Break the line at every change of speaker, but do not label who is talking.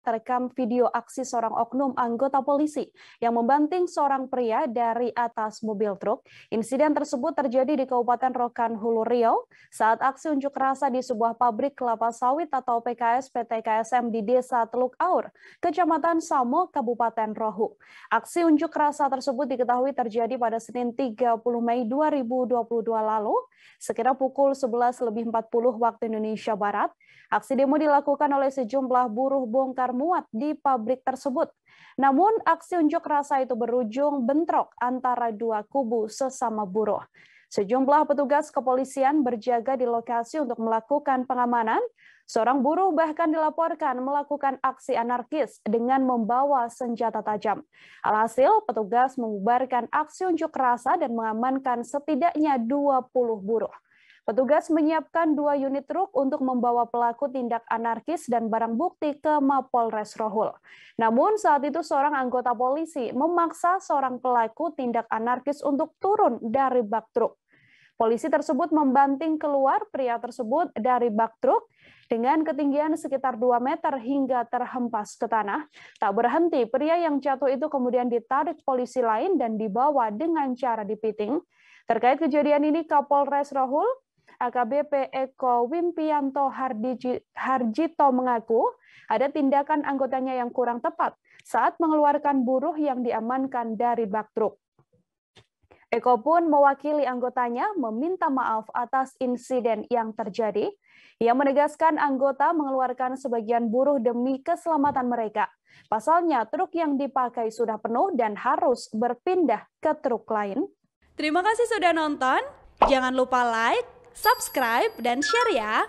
terekam video aksi seorang oknum anggota polisi yang membanting seorang pria dari atas mobil truk. Insiden tersebut terjadi di Kabupaten Rokan Hulu Riau saat aksi unjuk rasa di sebuah pabrik kelapa sawit atau PKS PT KSM di Desa Teluk Aur, Kecamatan Samo, Kabupaten Rohu. Aksi unjuk rasa tersebut diketahui terjadi pada Senin 30 Mei 2022 lalu, sekira pukul 11.40 waktu Indonesia Barat. Aksi demo dilakukan oleh sejumlah buruh bongkar muat di pabrik tersebut. Namun, aksi unjuk rasa itu berujung bentrok antara dua kubu sesama buruh. Sejumlah petugas kepolisian berjaga di lokasi untuk melakukan pengamanan. Seorang buruh bahkan dilaporkan melakukan aksi anarkis dengan membawa senjata tajam. Alhasil, petugas membubarkan aksi unjuk rasa dan mengamankan setidaknya 20 buruh. Petugas menyiapkan 2 unit truk untuk membawa pelaku tindak anarkis dan barang bukti ke Mapolres Rohul. Namun saat itu seorang anggota polisi memaksa seorang pelaku tindak anarkis untuk turun dari bak truk. Polisi tersebut membanting keluar pria tersebut dari bak truk dengan ketinggian sekitar 2 meter hingga terhempas ke tanah. Tak berhenti, pria yang jatuh itu kemudian ditarik polisi lain dan dibawa dengan cara dipiting. Terkait kejadian ini, Kapolres Rohul AKBP Eko Wimpianto Harjito mengaku ada tindakan anggotanya yang kurang tepat saat mengeluarkan buruh yang diamankan dari bak truk. Eko pun mewakili anggotanya meminta maaf atas insiden yang terjadi. Ia menegaskan anggota mengeluarkan sebagian buruh demi keselamatan mereka. Pasalnya, truk yang dipakai sudah penuh dan harus berpindah ke truk lain.
Terima kasih sudah nonton. Jangan lupa like, subscribe, dan share ya!